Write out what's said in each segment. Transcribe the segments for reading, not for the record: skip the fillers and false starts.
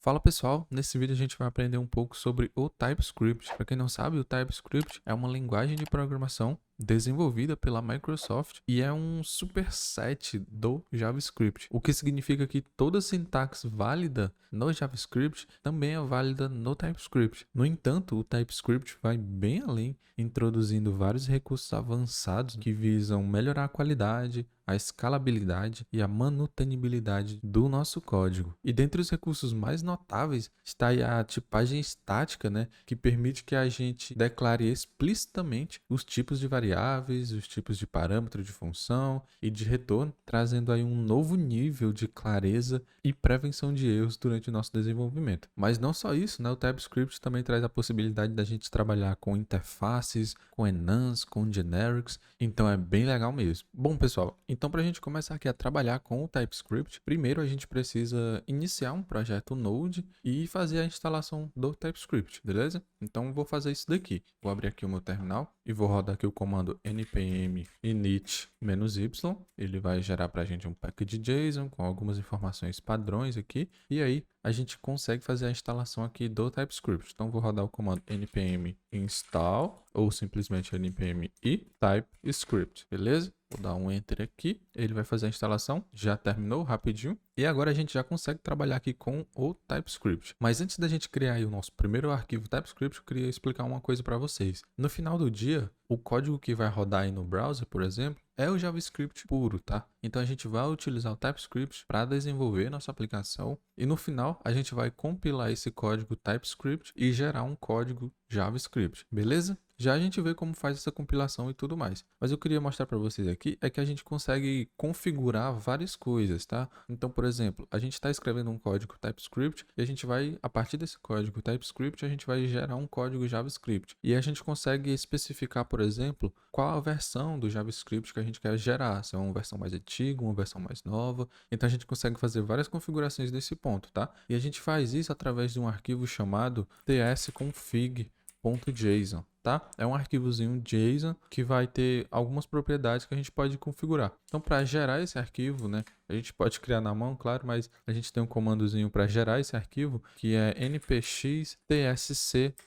Fala pessoal, nesse vídeo a gente vai aprender um pouco sobre o TypeScript. Para quem não sabe, o TypeScript é uma linguagem de programação desenvolvida pela Microsoft e é um superset do JavaScript, o que significa que toda sintaxe válida no JavaScript também é válida no TypeScript. No entanto, o TypeScript vai bem além, introduzindo vários recursos avançados que visam melhorar a qualidade, a escalabilidade e a manutenibilidade do nosso código. E dentre os recursos mais notáveis está aí a tipagem estática, que permite que a gente declare explicitamente os tipos de variáveis, os tipos de parâmetro de função e de retorno, trazendo aí um novo nível de clareza e prevenção de erros durante o nosso desenvolvimento. Mas não só isso, o TypeScript também traz a possibilidade da gente trabalhar com interfaces, com enums, com generics, então é bem legal mesmo. Bom, pessoal, então para a gente começar aqui a trabalhar com o TypeScript, primeiro a gente precisa iniciar um projeto Node e fazer a instalação do TypeScript, beleza? Então vou fazer isso daqui. Vou abrir aqui o meu terminal e vou rodar aqui o comando npm init-y. Ele vai gerar para a gente um package JSON com algumas informações padrões aqui. E aí a gente consegue fazer a instalação aqui do TypeScript. Então vou rodar o comando npm install ou simplesmente npm i TypeScript, beleza? Vou dar um enter aqui, ele vai fazer a instalação, já terminou rapidinho. E agora a gente já consegue trabalhar aqui com o TypeScript. Mas antes da gente criar aí o nosso primeiro arquivo TypeScript, eu queria explicar uma coisa para vocês. No final do dia, o código que vai rodar aí no browser, por exemplo, é o JavaScript puro, tá? Então a gente vai utilizar o TypeScript para desenvolver nossa aplicação e no final a gente vai compilar esse código TypeScript e gerar um código JavaScript, beleza? Já a gente vê como faz essa compilação e tudo mais. Mas eu queria mostrar para vocês aqui é que a gente consegue configurar várias coisas, tá? Então, por exemplo, a gente está escrevendo um código TypeScript e a gente vai, a partir desse código TypeScript, a gente vai gerar um código JavaScript. E a gente consegue especificar, por exemplo, qual a versão do JavaScript que a gente quer gerar. Se é uma versão mais antiga, uma versão mais nova. Então, a gente consegue fazer várias configurações nesse ponto, tá? E a gente faz isso através de um arquivo chamado tsconfig.json. Tá? É um arquivozinho JSON que vai ter algumas propriedades que a gente pode configurar. Então, para gerar esse arquivo, a gente pode criar na mão, claro, mas a gente tem um comandozinho para gerar esse arquivo que é npx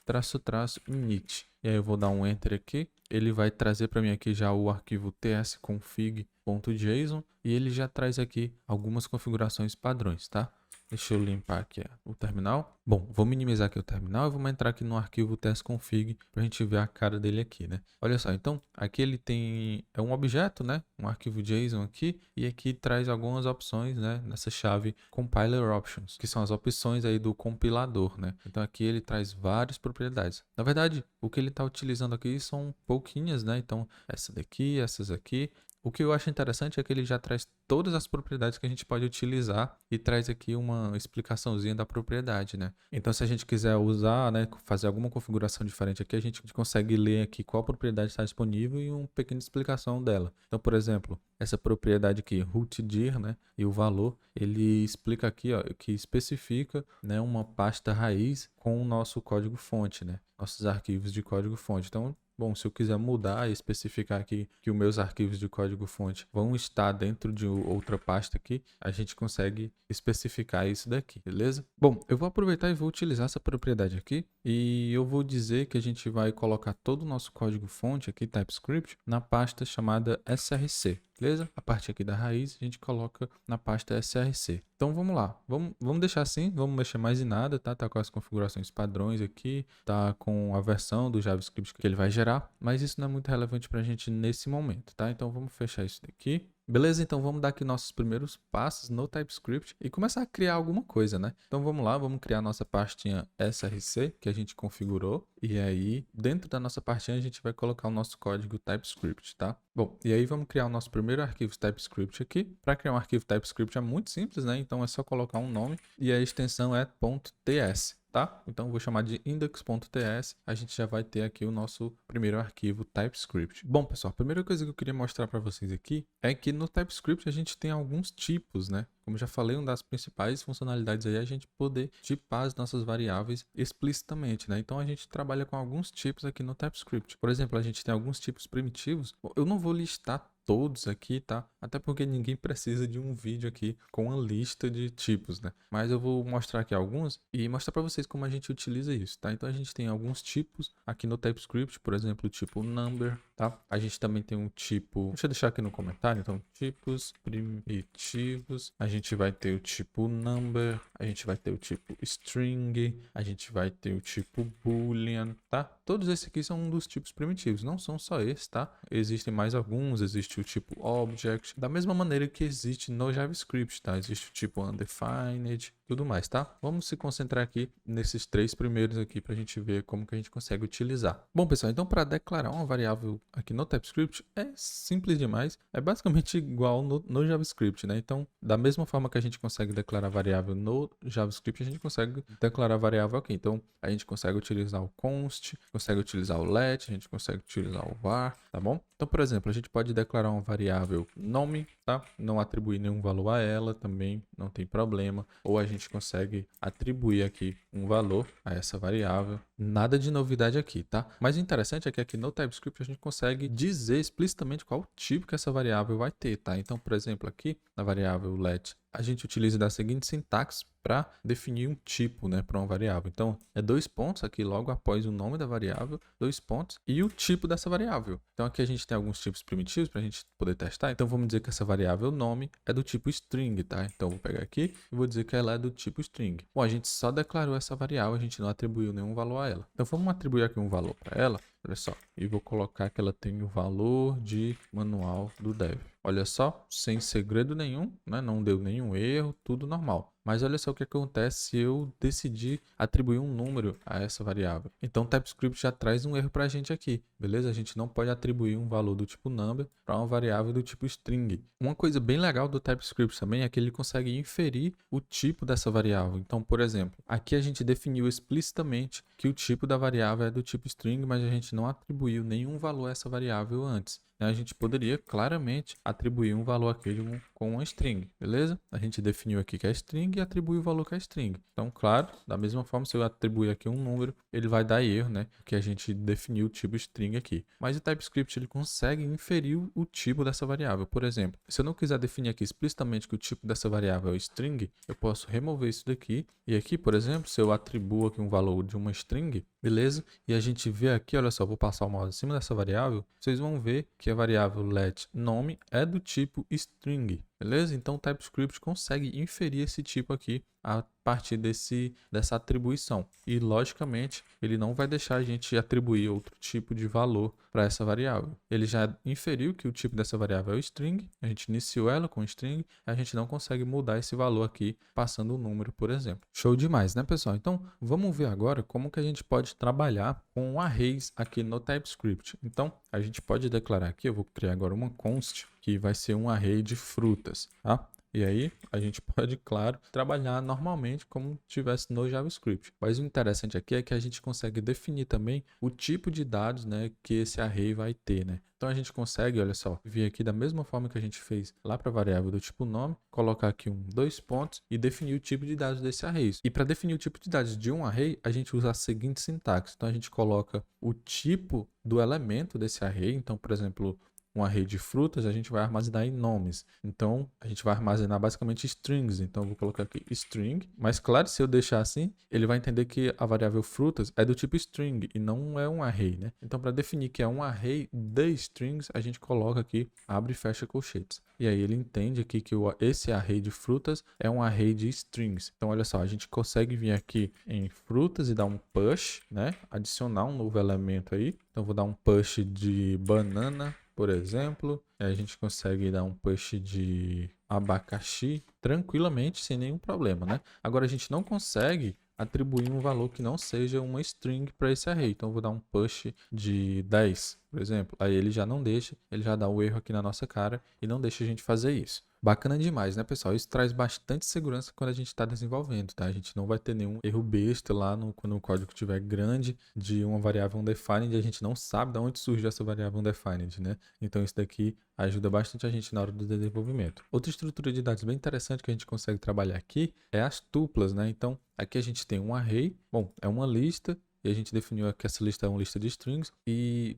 tsc-init. E aí eu vou dar um enter aqui. Ele vai trazer para mim aqui já o arquivo tsconfig.json e ele já traz aqui algumas configurações padrões, tá? Deixa eu limpar aqui o terminal. Bom, vou minimizar aqui o terminal e vamos entrar aqui no arquivo tsconfig para a gente ver a cara dele aqui, Olha só, então aqui ele tem um objeto, um arquivo JSON aqui e aqui traz algumas opções, nessa chave compiler options, que são as opções aí do compilador, Então aqui ele traz várias propriedades. Na verdade, o que ele está utilizando aqui são pouquinhas, Então essa daqui, essas aqui. O que eu acho interessante é que ele já traz todas as propriedades que a gente pode utilizar e traz aqui uma explicaçãozinha da propriedade, Então, se a gente quiser usar, fazer alguma configuração diferente aqui, a gente consegue ler aqui qual propriedade está disponível e uma pequena explicação dela. Então, por exemplo, essa propriedade aqui, rootdir, e o valor, ele explica aqui, ó, que especifica, uma pasta raiz com o nosso código fonte, nossos arquivos de código fonte. Então, bom, se eu quiser mudar e especificar aqui que os meus arquivos de código-fonte vão estar dentro de outra pasta aqui, a gente consegue especificar isso daqui, beleza? Bom, eu vou aproveitar e vou utilizar essa propriedade aqui e eu vou dizer que a gente vai colocar todo o nosso código-fonte aqui, TypeScript, na pasta chamada src. Beleza? A parte aqui da raiz a gente coloca na pasta src. Então vamos lá, vamos deixar assim, vamos mexer mais em nada, tá? Tá com as configurações padrões aqui, tá com a versão do JavaScript que ele vai gerar, mas isso não é muito relevante pra gente nesse momento, tá? Então vamos fechar isso daqui. Beleza? Então vamos dar aqui nossos primeiros passos no TypeScript e começar a criar alguma coisa, Então vamos lá, vamos criar nossa pastinha src que a gente configurou e aí dentro da nossa pastinha a gente vai colocar o nosso código TypeScript, tá? Bom, e aí vamos criar o nosso primeiro arquivo TypeScript aqui. Para criar um arquivo TypeScript é muito simples, Então é só colocar um nome e a extensão é .ts. Tá? Então eu vou chamar de index.ts, a gente já vai ter aqui o nosso primeiro arquivo TypeScript. Bom, pessoal, a primeira coisa que eu queria mostrar para vocês aqui é que no TypeScript a gente tem alguns tipos, Como eu já falei, uma das principais funcionalidades aí é a gente poder tipar as nossas variáveis explicitamente, Então a gente trabalha com alguns tipos aqui no TypeScript. Por exemplo, a gente tem alguns tipos primitivos. Eu não vou listar todos aqui, tá? Até porque ninguém precisa de um vídeo aqui com uma lista de tipos, né? Mas eu vou mostrar aqui alguns e mostrar para vocês como a gente utiliza isso, tá? Então a gente tem alguns tipos aqui no TypeScript, por exemplo, o tipo number, tá? A gente também tem um tipo, deixa eu deixar aqui no comentário, então, tipos primitivos. A gente vai ter o tipo number, a gente vai ter o tipo string, a gente vai ter o tipo boolean, tá? Todos esses aqui são um dos tipos primitivos, não são só esses, tá? Existem mais alguns, existe o tipo object, da mesma maneira que existe no JavaScript, tá? Existe o tipo undefined, tudo mais, tá? Vamos se concentrar aqui nesses três primeiros aqui para a gente ver como que a gente consegue utilizar. Bom, pessoal, então para declarar uma variável aqui no TypeScript é simples demais, é basicamente igual no JavaScript, né? Então, da mesma forma que a gente consegue declarar variável no JavaScript, a gente consegue declarar variável aqui. Então, a gente consegue utilizar o const, consegue utilizar o let, a gente consegue utilizar o var, tá bom? Então, por exemplo, a gente pode declarar uma variável nome, tá? Não atribuir nenhum valor a ela também, não tem problema. Ou a gente consegue atribuir aqui um valor a essa variável. Nada de novidade aqui, tá? Mas o interessante é que aqui no TypeScript a gente consegue dizer explicitamente qual tipo que essa variável vai ter, tá? Então, por exemplo, aqui na variável let, a gente utiliza da seguinte sintaxe para definir um tipo, né, para uma variável. Então, é 2 pontos aqui logo após o nome da variável, 2 pontos e o tipo dessa variável. Então, aqui a gente tem alguns tipos primitivos para a gente poder testar. Então, vamos dizer que essa variável nome é do tipo string, tá? Então, eu vou pegar aqui e vou dizer que ela é do tipo string. Bom, a gente só declarou essa variável, a gente não atribuiu nenhum valor a ela. Então, vamos atribuir aqui um valor para ela. Olha só, e vou colocar que ela tem o valor de manual do dev. Olha só, sem segredo nenhum, né? Não deu nenhum erro, tudo normal. Mas olha só o que acontece se eu decidir atribuir um número a essa variável. Então o TypeScript já traz um erro para a gente aqui, beleza? A gente não pode atribuir um valor do tipo number para uma variável do tipo string. Uma coisa bem legal do TypeScript também é que ele consegue inferir o tipo dessa variável. Então, por exemplo, aqui a gente definiu explicitamente que o tipo da variável é do tipo string, mas a gente não atribuiu nenhum valor a essa variável antes. A gente poderia claramente atribuir um valor aqui com uma string, beleza? A gente definiu aqui que é string e atribui o valor que é string. Então, claro, da mesma forma, se eu atribuir aqui um número, ele vai dar erro, né? Porque a gente definiu o tipo string aqui. Mas o TypeScript ele consegue inferir o tipo dessa variável. Por exemplo, se eu não quiser definir aqui explicitamente que o tipo dessa variável é string, eu posso remover isso daqui. E aqui, por exemplo, se eu atribuo aqui um valor de uma string, beleza? E a gente vê aqui, olha só, vou passar o mouse em cima dessa variável, vocês vão ver que a variável let nome é do tipo string, beleza? Então o TypeScript consegue inferir esse tipo aqui a partir dessa atribuição. E, logicamente, ele não vai deixar a gente atribuir outro tipo de valor para essa variável. Ele já inferiu que o tipo dessa variável é o string, a gente iniciou ela com string, a gente não consegue mudar esse valor aqui passando um número, por exemplo. Show demais, né, pessoal? Então, vamos ver agora como que a gente pode trabalhar com arrays aqui no TypeScript. Então, a gente pode declarar aqui, eu vou criar agora uma const, que vai ser um array de frutas, tá? E aí, a gente pode, claro, trabalhar normalmente como tivesse no JavaScript. Mas o interessante aqui é que a gente consegue definir também o tipo de dados, né, que esse array vai ter, né? Então, a gente consegue, olha só, vir aqui da mesma forma que a gente fez lá para a variável do tipo nome, colocar aqui 2 pontos e definir o tipo de dados desse array. E para definir o tipo de dados de um array, a gente usa a seguinte sintaxe. Então, a gente coloca o tipo do elemento desse array. Então, por exemplo, um array de frutas, a gente vai armazenar em nomes. Então, a gente vai armazenar basicamente strings. Então, eu vou colocar aqui string. Mas, claro, se eu deixar assim, ele vai entender que a variável frutas é do tipo string e não é um array, né? Então, para definir que é um array de strings, a gente coloca aqui, abre e fecha colchetes. E aí, ele entende aqui que esse array de frutas é um array de strings. Então, olha só, a gente consegue vir aqui em frutas e dar um push, né? Adicionar um novo elemento aí. Então, vou dar um push de banana, por exemplo, a gente consegue dar um push de abacaxi tranquilamente, sem nenhum problema, né? Agora, a gente não consegue atribuir um valor que não seja uma string para esse array. Então, eu vou dar um push de 10, por exemplo. Aí ele já não deixa, ele já dá o erro aqui na nossa cara e não deixa a gente fazer isso. Bacana demais, né, pessoal? Isso traz bastante segurança quando a gente está desenvolvendo, tá? A gente não vai ter nenhum erro besta lá quando o código estiver grande de uma variável undefined e a gente não sabe de onde surgiu essa variável undefined, né? Então isso daqui ajuda bastante a gente na hora do desenvolvimento. Outra estrutura de dados bem interessante que a gente consegue trabalhar aqui é as tuplas, né? Então aqui a gente tem um array, bom, é uma lista e a gente definiu que essa lista é uma lista de strings,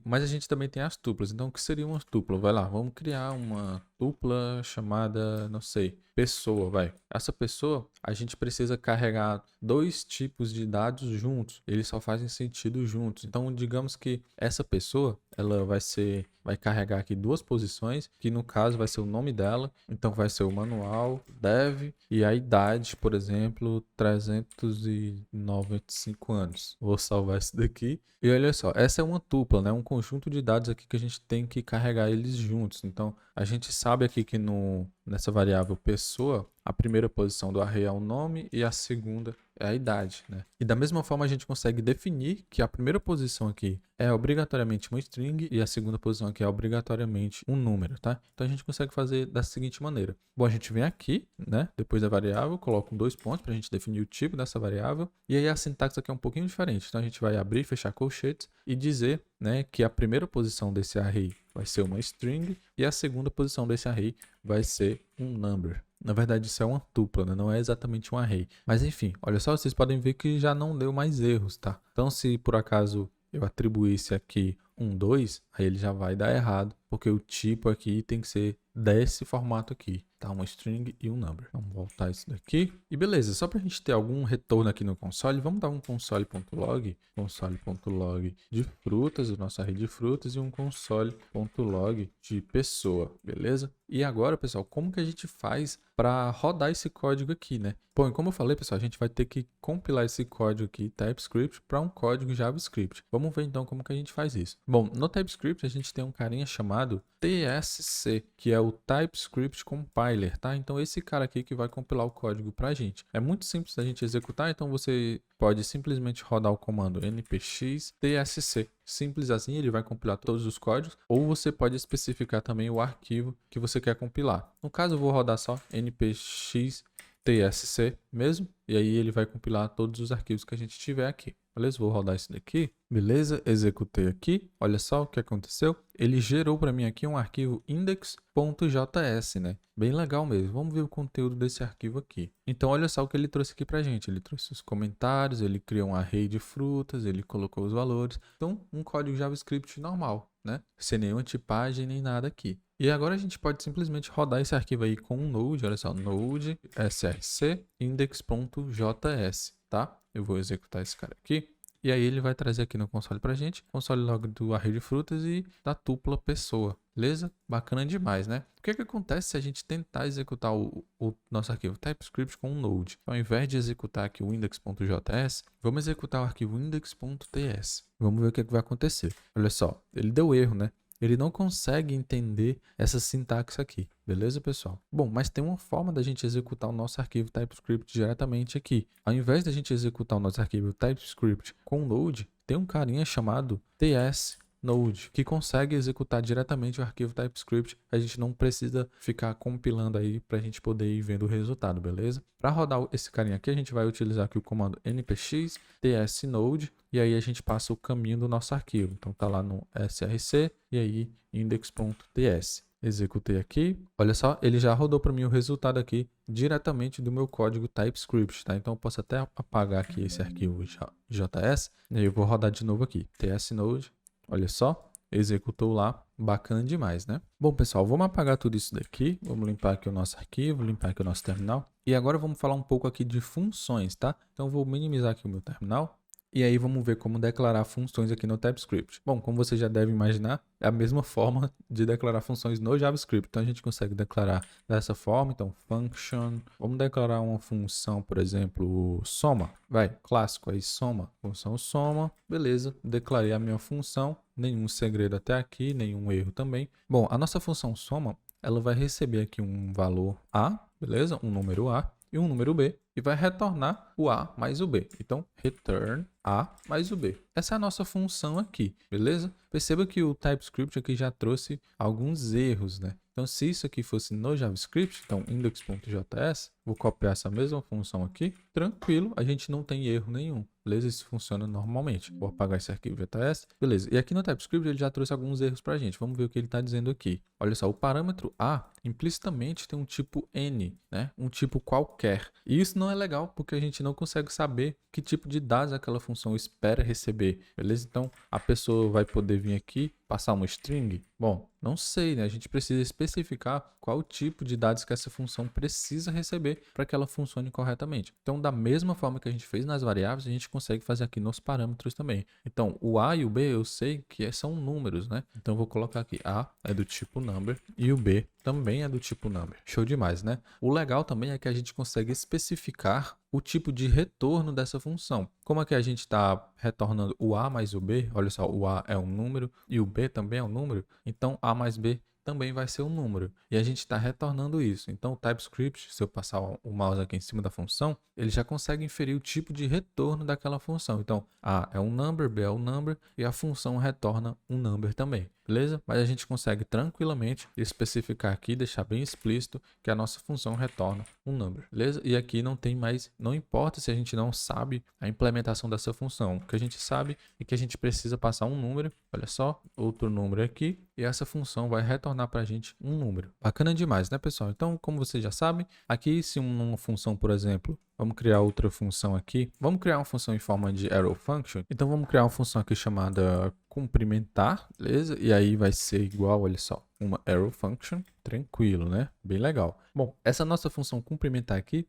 mas a gente também tem as tuplas. Então, o que seria uma tupla? Vai lá, vamos criar uma tupla chamada, não sei, pessoa, vai. Essa pessoa, a gente precisa carregar dois tipos de dados juntos, eles só fazem sentido juntos. Então, digamos que essa pessoa, ela vai carregar aqui duas posições, que no caso vai ser o nome dela, então vai ser o manual, dev, e a idade, por exemplo, 395 anos. Vou salvar isso daqui. E olha só, essa é uma tupla, né? Um conjunto de dados aqui que a gente tem que carregar eles juntos. Então, a gente sabe aqui que nessa variável pessoa, a primeira posição do array é o nome e a segunda é a idade, né? E da mesma forma a gente consegue definir que a primeira posição aqui é obrigatoriamente uma string e a segunda posição aqui é obrigatoriamente um número, tá? Então a gente consegue fazer da seguinte maneira. Bom, a gente vem aqui, né? Depois da variável, coloca 2 pontos para a gente definir o tipo dessa variável. E aí a sintaxe aqui é um pouquinho diferente. Então a gente vai abrir e fechar colchetes e dizer, né, que a primeira posição desse array vai ser uma string e a segunda posição desse array vai ser um number. Na verdade, isso é uma tupla, né? Não é exatamente um array. Mas enfim, olha só, vocês podem ver que já não deu mais erros, tá? Então, se por acaso eu atribuísse aqui 2, aí ele já vai dar errado, porque o tipo aqui tem que ser desse formato aqui, tá? Uma string e um number. Vamos voltar isso daqui. E beleza, só para a gente ter algum retorno aqui no console, vamos dar um console.log de frutas, o nosso array de frutas, e um console.log de pessoa, beleza? E agora, pessoal, como que a gente faz para rodar esse código aqui, né? Bom, e como eu falei, pessoal, a gente vai ter que compilar esse código aqui, TypeScript, para um código JavaScript. Vamos ver então como que a gente faz isso. Bom, no TypeScript a gente tem um carinha chamado TSC, que é o TypeScript Compiler, tá? Então esse cara aqui que vai compilar o código pra gente. É muito simples da gente executar, então você pode simplesmente rodar o comando npx tsc. Simples assim, ele vai compilar todos os códigos, ou você pode especificar também o arquivo que você quer compilar. No caso, eu vou rodar só npx tsc mesmo, e aí ele vai compilar todos os arquivos que a gente tiver aqui. Beleza? Vou rodar isso daqui. Beleza, executei aqui. Olha só o que aconteceu. Ele gerou para mim aqui um arquivo index.js, né? Bem legal mesmo. Vamos ver o conteúdo desse arquivo aqui. Então, olha só o que ele trouxe aqui pra gente. Ele trouxe os comentários, ele criou um array de frutas, ele colocou os valores. Então, um código JavaScript normal, né? Sem nenhuma tipagem nem nada aqui. E agora a gente pode simplesmente rodar esse arquivo aí com um node, olha só, node src index.js, tá? Eu vou executar esse cara aqui. E aí ele vai trazer aqui no console pra gente, console log do array de frutas e da tupla pessoa. Beleza? Bacana demais, né? O que acontece se a gente tentar executar o nosso arquivo TypeScript com um node? Então, ao invés de executar aqui o index.js, vamos executar o arquivo index.ts. Vamos ver o que vai acontecer. Olha só, ele deu erro, né? Ele não consegue entender essa sintaxe aqui, beleza, pessoal? Bom, mas tem uma forma da gente executar o nosso arquivo TypeScript diretamente aqui. Ao invés da gente executar o nosso arquivo TypeScript com Node, tem um carinha chamado tsNode, que consegue executar diretamente o arquivo TypeScript. A gente não precisa ficar compilando aí para a gente poder ir vendo o resultado, beleza? Para rodar esse carinha aqui, a gente vai utilizar aqui o comando npx tsNode, e aí a gente passa o caminho do nosso arquivo. Então tá lá no src e aí index.ts. Executei aqui. Olha só, ele já rodou para mim o resultado aqui diretamente do meu código TypeScript, tá? Então eu posso até apagar aqui esse arquivo JS, e aí eu vou rodar de novo aqui, tsNode. Olha só, executou lá, bacana demais, né? Bom, pessoal, vamos apagar tudo isso daqui, vamos limpar aqui o nosso arquivo, limpar aqui o nosso terminal. E agora vamos falar um pouco aqui de funções, tá? Então eu vou minimizar aqui o meu terminal. E aí vamos ver como declarar funções aqui no TypeScript. Bom, como você já deve imaginar, é a mesma forma de declarar funções no JavaScript. Então a gente consegue declarar dessa forma, então function. Vamos declarar uma função, por exemplo, soma. Vai, clássico aí, soma. Função soma. Beleza, declarei a minha função. Nenhum segredo até aqui, nenhum erro também. Bom, a nossa função soma, ela vai receber aqui um valor A, beleza? Um número A e um número B, e vai retornar o A mais o B. Então, return A mais o B. Essa é a nossa função aqui, beleza? Perceba que o TypeScript aqui já trouxe alguns erros, né? Então, se isso aqui fosse no JavaScript, então index.js, Vou copiar essa mesma função aqui. Tranquilo, a gente não tem erro nenhum. Beleza? Isso funciona normalmente. Vou apagar esse arquivo JS. Beleza. E aqui no TypeScript ele já trouxe alguns erros pra gente. Vamos ver o que ele está dizendo aqui. Olha só, o parâmetro A implicitamente tem um tipo N, né? Um tipo qualquer. E isso não é legal porque a gente não consegue saber que tipo de dados aquela função espera receber. Beleza? Então a pessoa vai poder vir aqui, passar uma string. Bom, não sei, né? A gente precisa especificar qual o tipo de dados que essa função precisa receber para que ela funcione corretamente. Então, da mesma forma que a gente fez nas variáveis, a gente consegue fazer aqui nos parâmetros também. Então, o A e o B eu sei que são números, né? Então, eu vou colocar aqui A é do tipo number e o B também é do tipo number. Show demais, né? O legal também é que a gente consegue especificar o tipo de retorno dessa função. Como é que a gente está retornando o A mais o B? Olha só, o A é um número e o B também é um número. Então, A mais B também vai ser um número. E a gente está retornando isso. Então, o TypeScript, se eu passar o mouse aqui em cima da função, ele já consegue inferir o tipo de retorno daquela função. Então, A é um number, B é um number e a função retorna um number também. Beleza? Mas a gente consegue tranquilamente especificar aqui, deixar bem explícito que a nossa função retorna um number. Beleza? E aqui não tem mais, não importa se a gente não sabe a implementação dessa função. O que a gente sabe é que a gente precisa passar um número, olha só, outro número aqui, e essa função vai retornar para a gente um número. Bacana demais, né, pessoal? Então, como vocês já sabem, aqui se uma função, por exemplo, vamos criar outra função aqui. Vamos criar uma função em forma de arrow function. Então, vamos criar uma função aqui chamada cumprimentar, beleza? E aí vai ser igual, olha só, uma arrow function. Tranquilo, né? Bem legal. Bom, essa nossa função cumprimentar aqui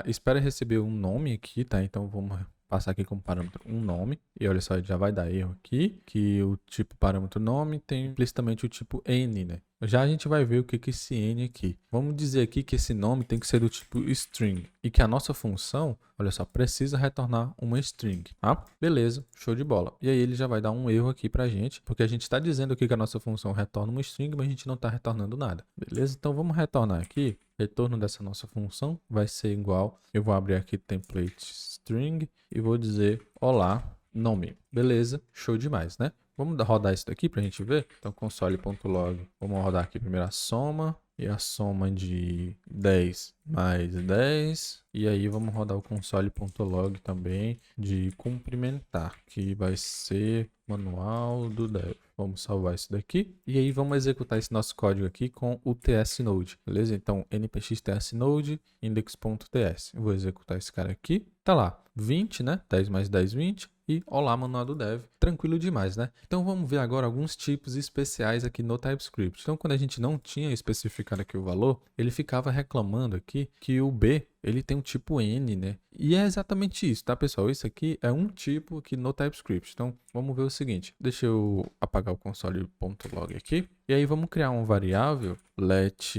espera receber um nome aqui, tá? Então, vamos passar aqui como parâmetro um nome. E olha só, já vai dar erro aqui, que o tipo parâmetro nome tem implicitamente o tipo N, né? Já a gente vai ver o que é esse N aqui. Vamos dizer aqui que esse nome tem que ser do tipo string e que a nossa função, olha só, precisa retornar uma string, tá? Beleza, show de bola. E aí ele já vai dar um erro aqui pra gente, porque a gente está dizendo aqui que a nossa função retorna uma string, mas a gente não está retornando nada. Beleza? Então vamos retornar aqui. Retorno dessa nossa função vai ser igual. Eu vou abrir aqui template string e vou dizer olá, nome. Beleza, show demais, né? Vamos rodar isso daqui para a gente ver. Então, console.log. Vamos rodar aqui primeiro a soma. E a soma de 10 mais 10. E aí vamos rodar o console.log também de cumprimentar, que vai ser manual do dev. Vamos salvar isso daqui. E aí vamos executar esse nosso código aqui com o tsnode, beleza? Então, npx tsnode index.ts. Eu vou executar esse cara aqui. Tá lá, 20, né? 10 mais 10, 20. E olá, manual do dev. Tranquilo demais, né? Então vamos ver agora alguns tipos especiais aqui no TypeScript. Então quando a gente não tinha especificado aqui o valor, ele ficava reclamando aqui que o B, ele tem um tipo N, né? E é exatamente isso, tá, pessoal? Isso aqui é um tipo aqui no TypeScript. Então vamos ver o seguinte. Deixa eu apagar o console.log aqui. E aí vamos criar uma variável let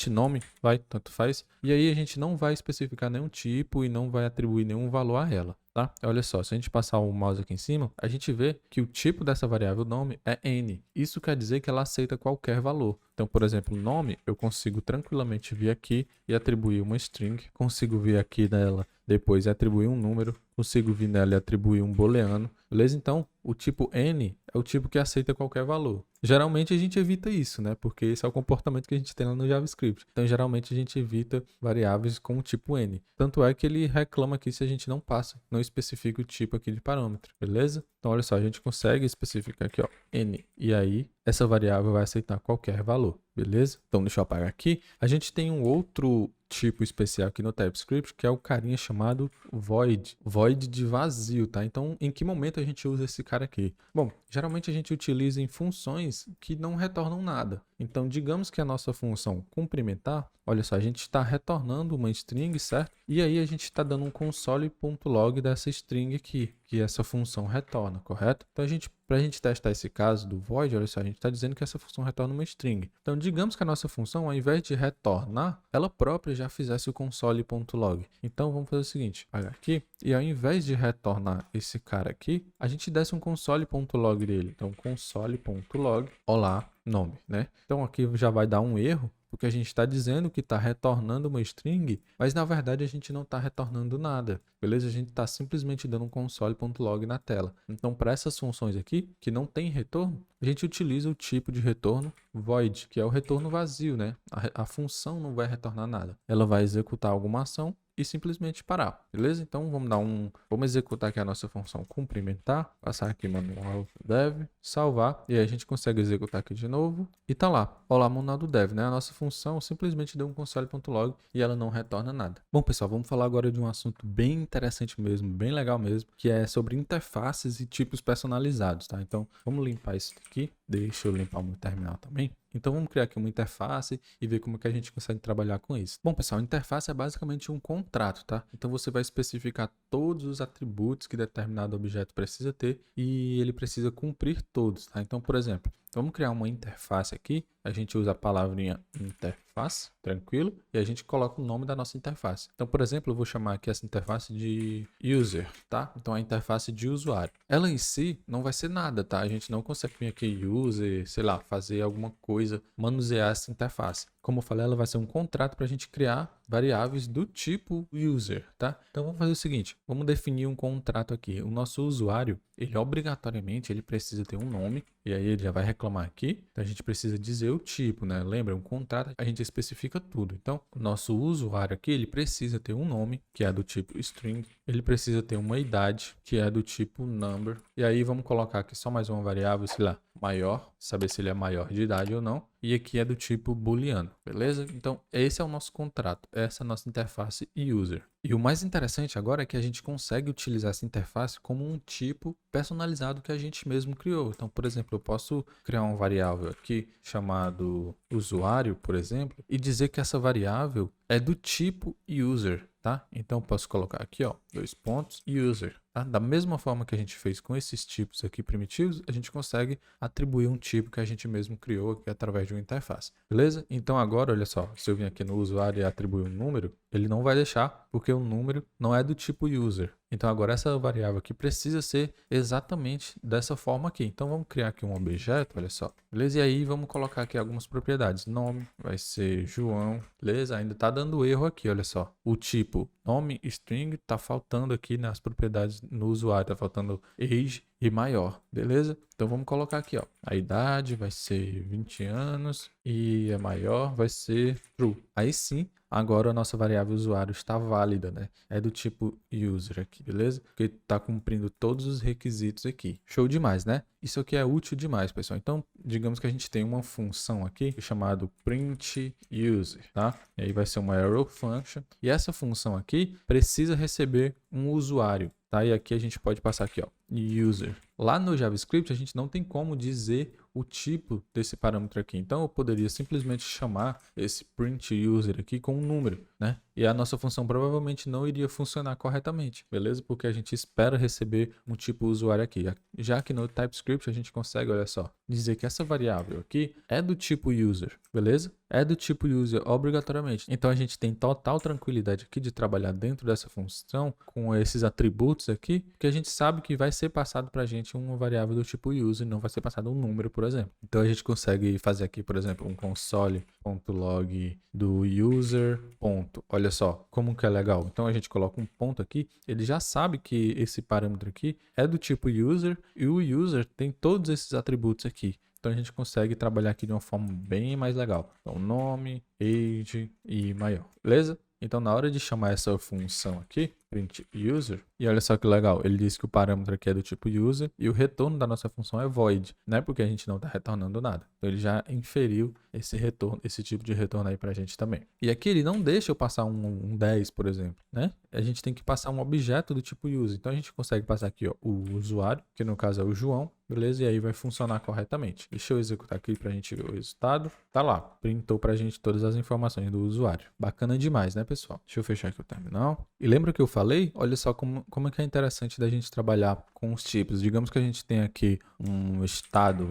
nome, vai, tanto faz. E aí a gente não vai especificar nenhum tipo e não vai atribuir nenhum valor a ela, tá? Olha só, se a gente passar o mouse aqui em cima, a gente vê que o tipo dessa variável nome é n. Isso quer dizer que ela aceita qualquer valor. Então, por exemplo, nome, eu consigo tranquilamente vir aqui e atribuir uma string, consigo vir aqui nela depois e atribuir um número, consigo vir nela e atribuir um booleano, beleza? Então, o tipo n é o tipo que aceita qualquer valor. Geralmente a gente evita isso, né? Porque esse é o comportamento que a gente tem lá no JavaScript. Então, geralmente a gente evita variáveis com o tipo n. Tanto é que ele reclama aqui se a gente não passa, não especifica o tipo aqui de parâmetro, beleza? Então, olha só, a gente consegue especificar aqui, ó, n. E aí, essa variável vai aceitar qualquer valor, beleza? Então, deixa eu apagar aqui. A gente tem um outro tipo especial aqui no TypeScript, que é o carinha chamado void. Void de vazio, tá? Então, em que momento a gente usa esse cara aqui? Bom, geralmente a gente utiliza em funções que não retornam nada. Então, digamos que a nossa função cumprimentar, olha só, a gente está retornando uma string, certo? E aí a gente está dando um console.log dessa string aqui, que essa função retorna, correto? Então, para a gente testar esse caso do void, olha só, a gente está dizendo que essa função retorna uma string. Então, digamos que a nossa função, ao invés de retornar, ela própria já fizesse o console.log. Então, vamos fazer o seguinte, olha aqui, e ao invés de retornar esse cara aqui, a gente desse um console.log dele. Então, console.log, olá, nome, né? Então, aqui já vai dar um erro, Porque a gente está dizendo que está retornando uma string, mas na verdade a gente não está retornando nada, beleza? A gente está simplesmente dando um console.log na tela. Então, para essas funções aqui, que não tem retorno, a gente utiliza o tipo de retorno void, que é o retorno vazio, né? A função não vai retornar nada. Ela vai executar alguma ação e simplesmente parar, beleza? Então vamos executar aqui a nossa função cumprimentar, passar aqui manual dev, salvar, e aí a gente consegue executar aqui de novo e tá lá. Olá, manual do dev, né? A nossa função simplesmente deu um console.log e ela não retorna nada. Bom, pessoal, vamos falar agora de um assunto bem interessante mesmo, bem legal mesmo, que é sobre interfaces e tipos personalizados, tá? Então, vamos limpar isso aqui. Deixa eu limpar o meu terminal também. Então vamos criar aqui uma interface e ver como é que a gente consegue trabalhar com isso. Bom, pessoal, interface é basicamente um contrato, tá? Então você vai especificar todos os atributos que determinado objeto precisa ter e ele precisa cumprir todos, tá? Então, por exemplo, vamos criar uma interface aqui. A gente usa a palavrinha interface, tranquilo, e a gente coloca o nome da nossa interface. Então, por exemplo, eu vou chamar aqui essa interface de user, tá? Então, a interface de usuário. Ela em si não vai ser nada, tá? A gente não consegue vir aqui user, sei lá, fazer alguma coisa, manusear essa interface. Como eu falei, ela vai ser um contrato para a gente criar variáveis do tipo user, tá? Então, vamos fazer o seguinte, vamos definir um contrato aqui. O nosso usuário, ele obrigatoriamente, ele precisa ter um nome, e aí ele já vai reclamar aqui. Então, a gente precisa dizer o tipo, né? Lembra, um contrato, a gente especifica tudo. Então, o nosso usuário aqui, ele precisa ter um nome, que é do tipo string. Ele precisa ter uma idade, que é do tipo number. E aí, vamos colocar aqui só mais uma variável, sei lá, maior, saber se ele é maior de idade ou não. E aqui é do tipo booleano, beleza? Então, esse é o nosso contrato, essa é a nossa interface user. E o mais interessante agora é que a gente consegue utilizar essa interface como um tipo personalizado que a gente mesmo criou. Então, por exemplo, eu posso criar uma variável aqui chamado usuário, por exemplo, e dizer que essa variável é do tipo user, tá? Então, eu posso colocar aqui, ó, 2 pontos, user. Tá? Da mesma forma que a gente fez com esses tipos aqui primitivos, a gente consegue atribuir um tipo que a gente mesmo criou aqui através de uma interface, beleza? Então agora, olha só, se eu vim aqui no usuário e atribuir um número, ele não vai deixar, porque o número não é do tipo user. Então agora essa variável aqui precisa ser exatamente dessa forma aqui. Então vamos criar aqui um objeto, olha só, beleza? E aí vamos colocar aqui algumas propriedades. Nome vai ser João, beleza? Ainda tá dando erro aqui, olha só. O tipo nome string tá faltando aqui nas propriedades no usuário, tá faltando age e maior, beleza? Então vamos colocar aqui, ó, a idade vai ser 20 anos e a maior vai ser true. Aí sim, agora a nossa variável usuário está válida, né? É do tipo user aqui, beleza? Porque está cumprindo todos os requisitos aqui. Show demais, né? Isso aqui é útil demais, pessoal. Então, digamos que a gente tem uma função aqui chamada print user, tá? E aí vai ser uma arrow function. E essa função aqui precisa receber um usuário, tá? E aqui a gente pode passar aqui, ó, user. Lá no JavaScript a gente não tem como dizer o tipo desse parâmetro aqui. Então eu poderia simplesmente chamar esse print user aqui com um número, né? E a nossa função provavelmente não iria funcionar corretamente, beleza? Porque a gente espera receber um tipo usuário aqui. Já que no TypeScript a gente consegue, olha só, dizer que essa variável aqui é do tipo user, beleza? É do tipo user obrigatoriamente. Então a gente tem total tranquilidade aqui de trabalhar dentro dessa função com esses atributos aqui, porque a gente sabe que vai ser passado para a gente uma variável do tipo user, não vai ser passado um número, por exemplo. Então a gente consegue fazer aqui, por exemplo, um console.log do user. Ponto. Olha só como que é legal. Então a gente coloca um ponto aqui, ele já sabe que esse parâmetro aqui é do tipo user e o user tem todos esses atributos aqui. Então a gente consegue trabalhar aqui de uma forma bem mais legal. Então nome, age e maior, beleza? Então na hora de chamar essa função aqui, print user, e olha só que legal, ele diz que o parâmetro aqui é do tipo user e o retorno da nossa função é void, né? Porque a gente não está retornando nada. Então ele já inferiu esse retorno, esse tipo de retorno aí para a gente também. E aqui ele não deixa eu passar um 10, por exemplo, né? A gente tem que passar um objeto do tipo user. Então a gente consegue passar aqui, ó, o usuário, que no caso é o João, beleza? E aí vai funcionar corretamente. Deixa eu executar aqui para a gente ver o resultado. Tá lá, printou para a gente todas as informações do usuário. Bacana demais, né, pessoal? Deixa eu fechar aqui o terminal. E lembra que eu falei? Olha só como é que é interessante da gente trabalhar com os tipos. Digamos que a gente tem aqui um estado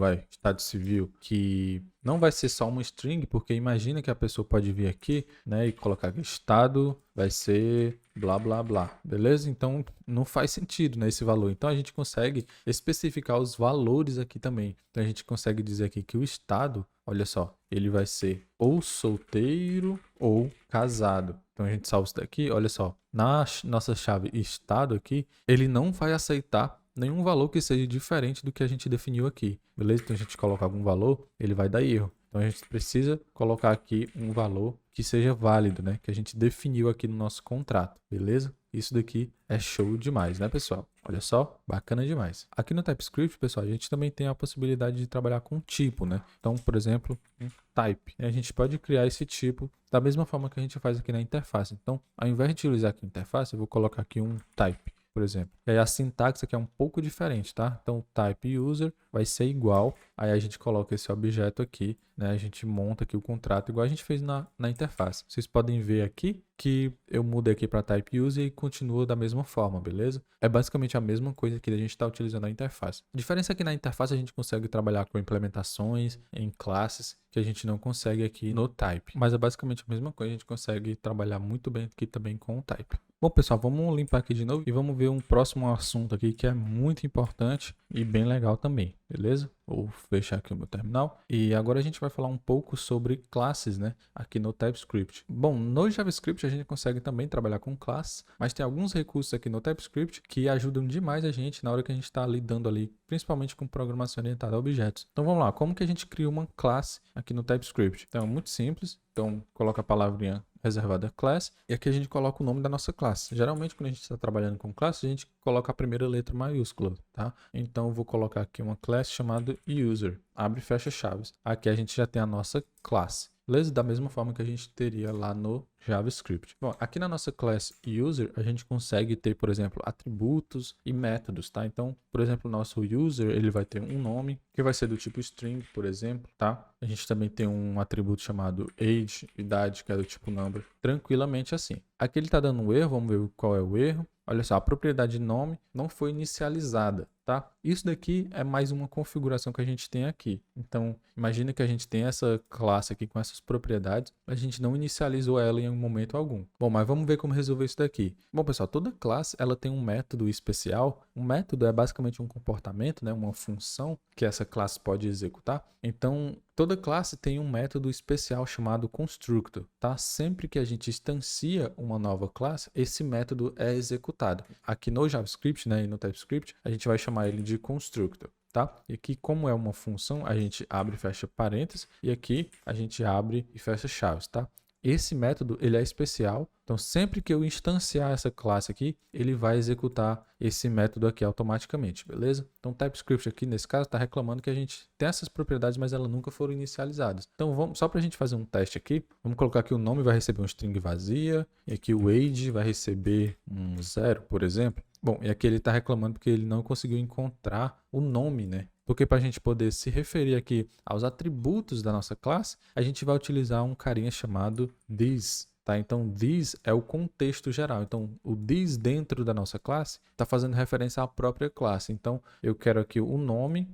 civil, que não vai ser só uma string, porque imagina que a pessoa pode vir aqui, né, e colocar que estado vai ser blá, blá, blá, beleza? Então, não faz sentido, né, esse valor. Então, a gente consegue especificar os valores aqui também. Então, a gente consegue dizer aqui que o estado, olha só, ele vai ser ou solteiro ou casado. Então, a gente salva isso daqui, olha só, na nossa chave estado aqui, ele não vai aceitar nenhum valor que seja diferente do que a gente definiu aqui, beleza? Então, a gente coloca algum valor, ele vai dar erro. Então, a gente precisa colocar aqui um valor que seja válido, né? Que a gente definiu aqui no nosso contrato, beleza? Isso daqui é show demais, né, pessoal? Olha só, bacana demais. Aqui no TypeScript, pessoal, a gente também tem a possibilidade de trabalhar com tipo, né? Então, por exemplo, um type. E a gente pode criar esse tipo da mesma forma que a gente faz aqui na interface. Então, ao invés de utilizar aqui a interface, eu vou colocar aqui um type, por exemplo. E aí a sintaxe aqui é um pouco diferente, tá? Então, o type user vai ser igual. Aí a gente coloca esse objeto aqui, né? A gente monta aqui o contrato igual a gente fez na interface. Vocês podem ver aqui que eu mudei aqui para type user e continua da mesma forma, beleza? É basicamente a mesma coisa que a gente está utilizando na interface. A diferença é que na interface a gente consegue trabalhar com implementações em classes que a gente não consegue aqui no type. Mas é basicamente a mesma coisa, a gente consegue trabalhar muito bem aqui também com o type. Bom, pessoal, vamos limpar aqui de novo e vamos ver um próximo assunto aqui que é muito importante e bem legal também, beleza? Vou fechar aqui o meu terminal. E agora a gente vai falar um pouco sobre classes, né? Aqui no TypeScript. Bom, no JavaScript a gente consegue também trabalhar com classes, mas tem alguns recursos aqui no TypeScript que ajudam demais a gente na hora que a gente está lidando ali, principalmente com programação orientada a objetos. Então vamos lá, como que a gente cria uma classe aqui no TypeScript? Então é muito simples. Então coloca a palavrinha reservada class, e aqui a gente coloca o nome da nossa classe. Geralmente, quando a gente está trabalhando com classe, a gente coloca a primeira letra maiúscula, tá? Então, eu vou colocar aqui uma classe chamada user, abre e fecha chaves. Aqui a gente já tem a nossa classe, beleza? Da mesma forma que a gente teria lá no JavaScript. Bom, aqui na nossa class user, a gente consegue ter, por exemplo, atributos e métodos, tá? Então, por exemplo, o nosso user, ele vai ter um nome, que vai ser do tipo string, por exemplo, tá? A gente também tem um atributo chamado age, idade, que é do tipo number, tranquilamente assim. Aqui ele tá dando um erro, vamos ver qual é o erro. Olha só, a propriedade nome não foi inicializada, tá? Isso daqui é mais uma configuração que a gente tem aqui. Então, imagina que a gente tem essa classe aqui com essas propriedades, a gente não inicializou ela em momento algum. Bom, mas vamos ver como resolver isso daqui. Bom, pessoal, toda classe ela tem um método especial. Um método é basicamente um comportamento, né? Uma função que essa classe pode executar. Então, toda classe tem um método especial chamado constructor, tá? Sempre que a gente instancia uma nova classe, esse método é executado. Aqui no JavaScript, né, e no TypeScript, a gente vai chamar ele de constructor, tá? E aqui, como é uma função, a gente abre e fecha parênteses, e aqui a gente abre e fecha chaves, tá? Esse método, ele é especial, então sempre que eu instanciar essa classe aqui, ele vai executar esse método aqui automaticamente, beleza? Então o TypeScript aqui, nesse caso, está reclamando que a gente tem essas propriedades, mas elas nunca foram inicializadas. Então vamos, só para a gente fazer um teste aqui, vamos colocar aqui o nome vai receber um string vazia, e aqui o age vai receber um 0, por exemplo. Bom, e aqui ele está reclamando porque ele não conseguiu encontrar o nome, né? Porque para a gente poder se referir aqui aos atributos da nossa classe, a gente vai utilizar um carinha chamado this, tá? Então, this é o contexto geral. Então, o this dentro da nossa classe está fazendo referência à própria classe. Então, eu quero aqui o nome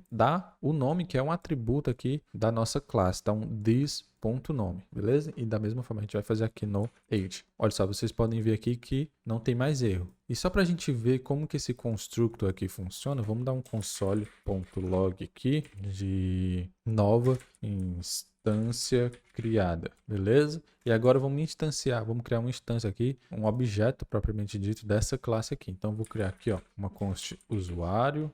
que é um atributo aqui da nossa classe. Então, this.nome, beleza? E da mesma forma, a gente vai fazer aqui no age. Olha só, vocês podem ver aqui que não tem mais erro. E só para a gente ver como que esse constructor aqui funciona, vamos dar um console.log aqui de nova instância criada, beleza? E agora vamos instanciar, vamos criar uma instância aqui, um objeto propriamente dito dessa classe aqui. Então, eu vou criar aqui, ó, uma const usuário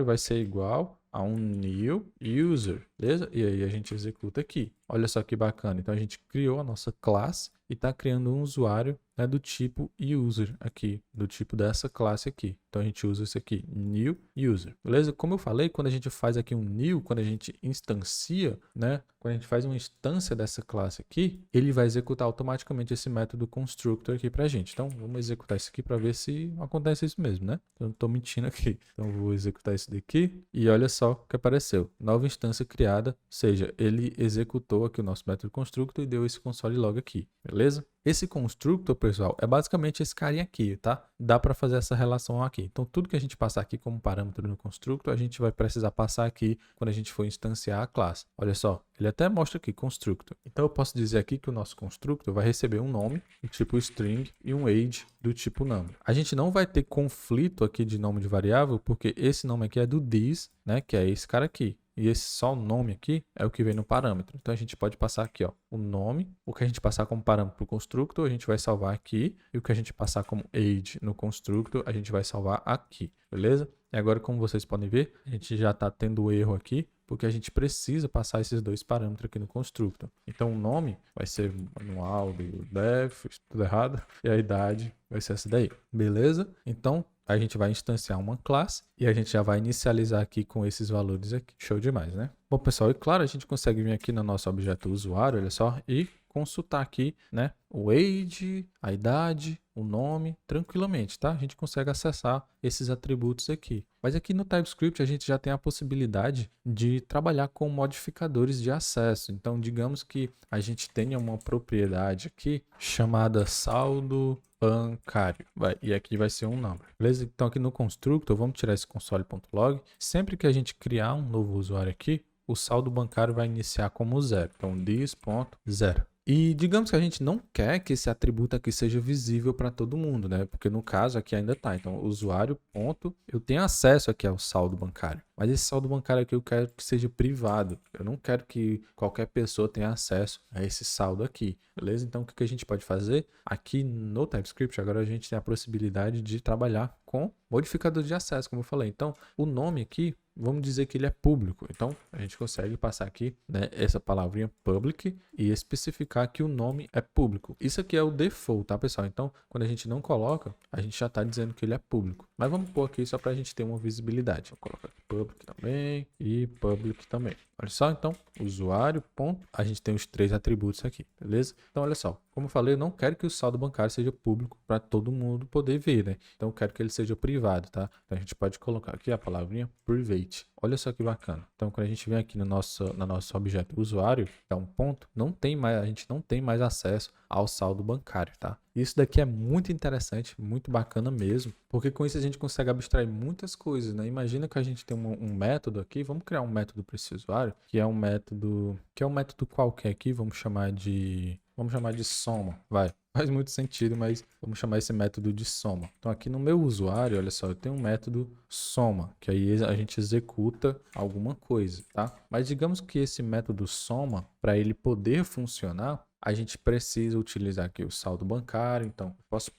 vai ser igual a um new user, beleza? E aí a gente executa aqui. Olha só que bacana. Então, a gente criou a nossa classe e está criando um usuário, né, do tipo user aqui, do tipo dessa classe aqui. Então, a gente usa isso aqui, new user, beleza? Como eu falei, quando a gente faz aqui um new, quando a gente instancia, né, quando a gente faz uma instância dessa classe aqui, ele vai executar automaticamente esse método constructor aqui pra gente. Então, vamos executar isso aqui para ver se acontece isso mesmo, né? Eu não estou mentindo aqui. Então, eu vou executar isso daqui e olha só o que apareceu. Nova instância criada, ou seja, ele executou aqui o nosso método constructor e deu esse console log aqui, beleza? Esse constructor, pessoal, é basicamente esse carinha aqui, tá? Dá para fazer essa relação aqui. aqui. Então, tudo que a gente passar aqui como parâmetro no constructor, a gente vai precisar passar aqui quando a gente for instanciar a classe. Olha só, ele até mostra aqui constructor. Então, eu posso dizer aqui que o nosso constructor vai receber um nome do tipo string e um age do tipo number. A gente não vai ter conflito aqui de nome de variável, porque esse nome aqui é do this, né, que é esse cara aqui. E esse só o nome aqui é o que vem no parâmetro. Então, a gente pode passar aqui, ó, o nome. O que a gente passar como parâmetro para o constructor, a gente vai salvar aqui. E o que a gente passar como age no constructor, a gente vai salvar aqui. Beleza? E agora, como vocês podem ver, a gente já está tendo erro aqui, porque a gente precisa passar esses dois parâmetros aqui no constructor. Então, o nome vai ser manual do def, tudo errado. E a idade vai ser essa daí. Beleza? Então, a gente vai instanciar uma classe e a gente já vai inicializar aqui com esses valores aqui. Show demais, né? Bom, pessoal, e claro, a gente consegue vir aqui no nosso objeto usuário, olha só, e consultar aqui, né, o age, a idade, o nome, tranquilamente, tá? A gente consegue acessar esses atributos aqui. Mas aqui no TypeScript a gente já tem a possibilidade de trabalhar com modificadores de acesso. Então, digamos que a gente tenha uma propriedade aqui chamada saldo bancário. E aqui vai ser um number. Beleza? Então, aqui no constructor, vamos tirar esse console.log. Sempre que a gente criar um novo usuário aqui, o saldo bancário vai iniciar como 0. Então, this.0. E digamos que a gente não quer que esse atributo aqui seja visível para todo mundo, né? Porque no caso aqui ainda está. Então, usuário, ponto, eu tenho acesso aqui ao saldo bancário. Mas esse saldo bancário aqui eu quero que seja privado. Eu não quero que qualquer pessoa tenha acesso a esse saldo aqui, beleza? Então, o que a gente pode fazer? Aqui no TypeScript, agora a gente tem a possibilidade de trabalhar com modificador de acesso, como eu falei. Então, o nome aqui, vamos dizer que ele é público. Então, a gente consegue passar aqui, né, essa palavrinha public e especificar que o nome é público. Isso aqui é o default, tá, pessoal? Então, quando a gente não coloca, a gente já está dizendo que ele é público. Mas vamos pôr aqui só para a gente ter uma visibilidade. Vou colocar aqui public também e public também. Olha só, então, usuário, ponto. A gente tem os 3 atributos aqui, beleza? Então, olha só. Como eu falei, eu não quero que o saldo bancário seja público para todo mundo poder ver, né? Então, eu quero que ele seja privado, tá? Então, a gente pode colocar aqui a palavrinha private. Olha só que bacana. Então, quando a gente vem aqui no nosso objeto usuário, dá um ponto, a gente não tem mais acesso ao saldo bancário, tá? Isso daqui é muito interessante, muito bacana mesmo, porque com isso a gente consegue abstrair muitas coisas, né? Imagina que a gente tem um método aqui, vamos criar um método para esse usuário, que é um método qualquer aqui, vamos chamar de soma, vai. Faz muito sentido, mas vamos chamar esse método de soma. Então aqui no meu usuário, olha só, eu tenho um método soma, que aí a gente executa alguma coisa, tá? Mas digamos que esse método soma, para ele poder funcionar, a gente precisa utilizar aqui o saldo bancário. Então,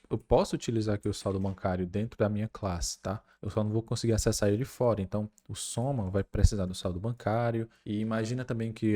eu posso utilizar aqui o saldo bancário dentro da minha classe, tá? Eu só não vou conseguir acessar ele fora. Então, o soma vai precisar do saldo bancário. E imagina também que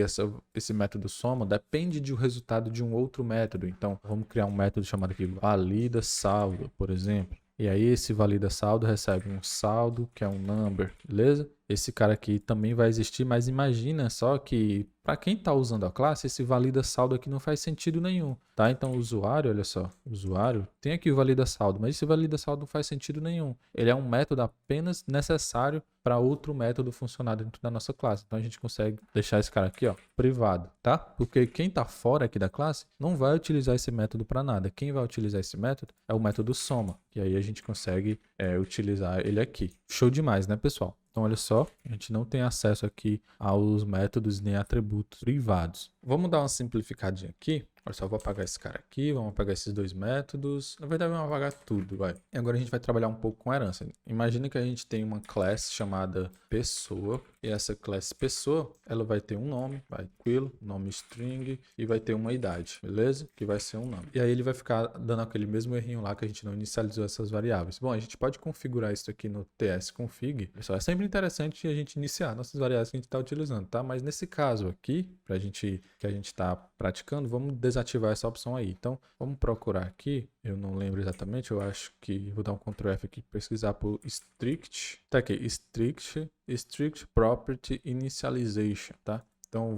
esse método soma depende do resultado de um outro método. Então, vamos criar um método chamado aqui valida saldo, por exemplo. E aí, esse valida saldo recebe um saldo, que é um number, beleza? Esse cara aqui também vai existir, mas imagina só que para quem está usando a classe, esse valida saldo aqui não faz sentido nenhum, tá? Então, o usuário, olha só, o usuário tem aqui o valida saldo, mas esse valida saldo não faz sentido nenhum. Ele é um método apenas necessário para outro método funcionar dentro da nossa classe. Então, a gente consegue deixar esse cara aqui, ó, privado, tá? Porque quem está fora aqui da classe não vai utilizar esse método para nada. Quem vai utilizar esse método é o método soma, e aí a gente consegue utilizar ele aqui. Show demais, né, pessoal? Então, olha só, a gente não tem acesso aqui aos métodos nem atributos privados. Vamos dar uma simplificadinha aqui. Olha só, eu vou apagar esse cara aqui, vamos apagar esses 2 métodos. Na verdade, vamos apagar tudo, vai. E agora a gente vai trabalhar um pouco com herança. Imagina que a gente tem uma classe chamada pessoa, e essa classe pessoa, ela vai ter um nome, vai Quilo, nome string, e vai ter uma idade, beleza? Que vai ser um nome. E aí ele vai ficar dando aquele mesmo errinho lá que a gente não inicializou essas variáveis. Bom, a gente pode configurar isso aqui no tsconfig. Pessoal, é sempre interessante a gente iniciar nossas variáveis que a gente está utilizando, tá? Mas nesse caso aqui, que a gente está praticando, vamos desativar essa opção aí. Então, vamos procurar aqui. Eu não lembro exatamente, eu acho que vou dar um Ctrl F aqui, pesquisar por strict. Tá aqui, strict property initialization, tá? Então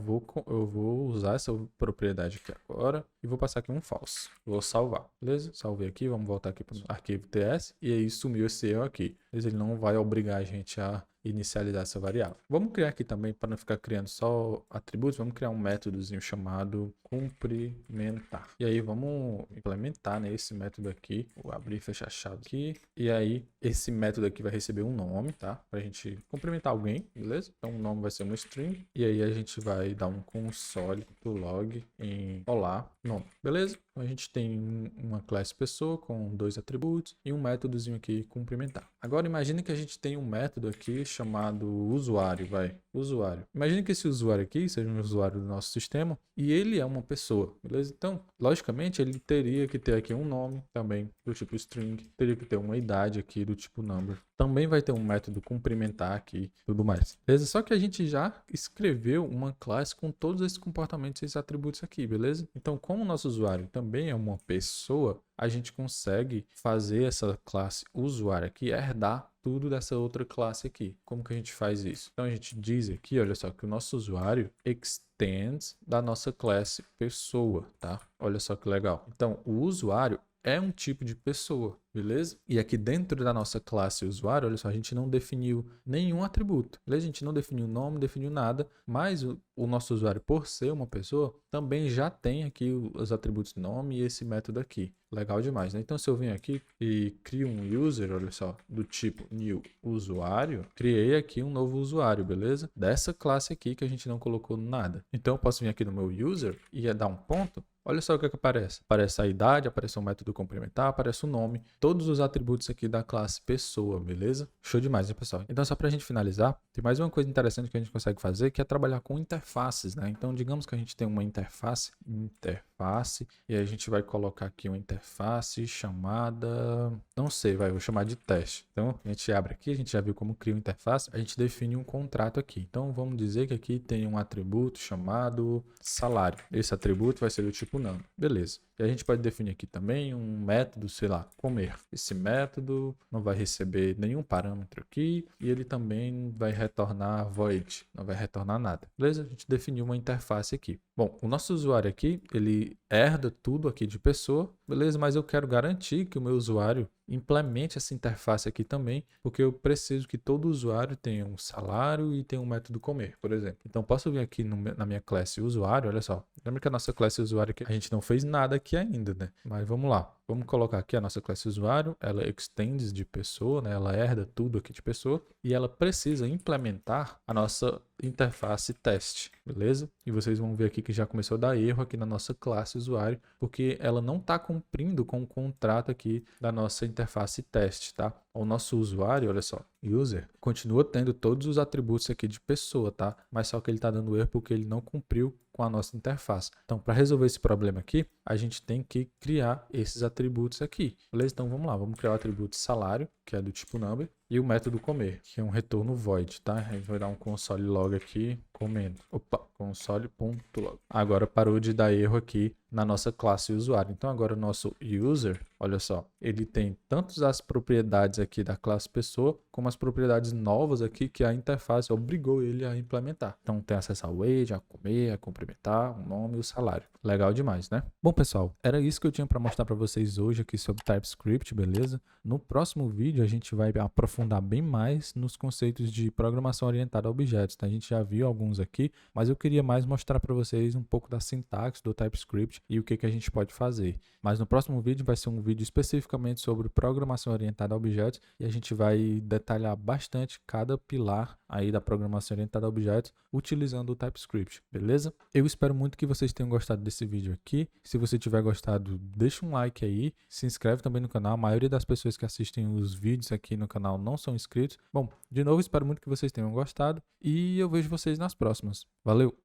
eu vou usar essa propriedade aqui agora e vou passar aqui um false. Vou salvar, beleza? Salvei aqui, vamos voltar aqui para o arquivo TS e aí sumiu esse erro aqui. Mas ele não vai obrigar a gente a inicializar essa variável. Vamos criar aqui também, para não ficar criando só atributos, vamos criar um métodozinho chamado cumprimentar. E aí vamos implementar, né, esse método aqui. Vou abrir e fechar a chave aqui. E aí esse método aqui vai receber um nome, tá? Pra gente cumprimentar alguém, beleza? Então o nome vai ser uma string. E aí a gente vai dar um console.log em olá, nome, beleza? Então a gente tem uma classe pessoa com 2 atributos e um métodozinho aqui cumprimentar. Agora imagine que a gente tem um método aqui chamado usuário, usuário. Imagine que esse usuário aqui seja um usuário do nosso sistema e ele é uma pessoa, beleza? Então, logicamente, ele teria que ter aqui um nome também do tipo string, teria que ter uma idade aqui do tipo number. Também vai ter um método cumprimentar aqui e tudo mais, beleza? Só que a gente já escreveu uma classe com todos esses comportamentos e esses atributos aqui, beleza? Então, como o nosso usuário também é uma pessoa, a gente consegue fazer essa classe usuário aqui herdar tudo dessa outra classe aqui. Como que a gente faz isso? Então a gente diz aqui, olha só, que o nosso usuário extends da nossa classe pessoa, tá? Olha só que legal. Então o usuário é um tipo de pessoa, beleza? E aqui dentro da nossa classe usuário, olha só, a gente não definiu nenhum atributo, beleza? A gente não definiu nome, não definiu nada, mas o nosso usuário, por ser uma pessoa, também já tem aqui os atributos nome e esse método aqui. Legal demais, né? Então, se eu venho aqui e crio um user, olha só, do tipo new usuário, criei aqui um novo usuário, beleza? Dessa classe aqui que a gente não colocou nada. Então, eu posso vir aqui no meu user e dar um ponto. Olha só o que aparece. Aparece a idade, aparece o método complementar, aparece o nome, todos os atributos aqui da classe pessoa, beleza? Show demais, né, pessoal? Então, só para a gente finalizar, tem mais uma coisa interessante que a gente consegue fazer, que é trabalhar com interfaces, né? Então, digamos que a gente tem uma interface, e a gente vai colocar aqui uma interface chamada, não sei, vou chamar de teste. Então, a gente abre aqui, a gente já viu como cria uma interface, a gente define um contrato aqui. Então, vamos dizer que aqui tem um atributo chamado salário. Esse atributo vai ser do tipo nome. Beleza. E a gente pode definir aqui também um método, sei lá, comer. Esse método não vai receber nenhum parâmetro aqui e ele também vai retornar void, não vai retornar nada. Beleza? A gente definiu uma interface aqui. Bom, o nosso usuário aqui, ele herda tudo aqui de pessoa, beleza? Mas eu quero garantir que o meu usuário implemente essa interface aqui também, porque eu preciso que todo usuário tenha um salário e tenha um método comer, por exemplo. Então, posso vir aqui na minha classe usuário, olha só. Lembra que a nossa classe usuário aqui, a gente não fez nada aqui ainda, né? Mas vamos lá. Vamos colocar aqui a nossa classe usuário, ela extends de pessoa, né? Ela herda tudo aqui de pessoa e ela precisa implementar a nossa interface teste, beleza? E vocês vão ver aqui que já começou a dar erro aqui na nossa classe usuário, porque ela não está cumprindo com o contrato aqui da nossa interface teste, tá? O nosso usuário, olha só, user, continua tendo todos os atributos aqui de pessoa, tá? Mas só que ele está dando erro porque ele não cumpriu com a nossa interface. Então, para resolver esse problema aqui, a gente tem que criar esses atributos aqui, beleza? Então, vamos lá, vamos criar o atributo salário, que é do tipo number, e o método comer, que é um retorno void, tá? A gente vai dar um console log aqui, comendo. Opa, console.log. Agora parou de dar erro aqui na nossa classe usuário. Então agora o nosso user, olha só, ele tem tanto as propriedades aqui da classe pessoa, como as propriedades novas aqui que a interface obrigou ele a implementar. Então tem acesso ao wage, a comer, a cumprimentar, o nome e o salário. Legal demais, né? Bom, pessoal, era isso que eu tinha para mostrar para vocês hoje aqui sobre TypeScript, beleza? No próximo vídeo a gente vai aprofundar bem mais nos conceitos de programação orientada a objetos, tá? A gente já viu alguns aqui, mas eu queria mais mostrar para vocês um pouco da sintaxe do TypeScript e o que a gente pode fazer. Mas no próximo vídeo vai ser um vídeo especificamente sobre programação orientada a objetos e a gente vai detalhar bastante cada pilar aí da programação orientada a objetos utilizando o TypeScript, beleza? Eu espero muito que vocês tenham gostado desse vídeo aqui. Se você tiver gostado, deixa um like aí, se inscreve também no canal. A maioria das pessoas que assistem os vídeos aqui no canal não são inscritos. Bom, de novo, espero muito que vocês tenham gostado e eu vejo vocês nas próximas. Valeu!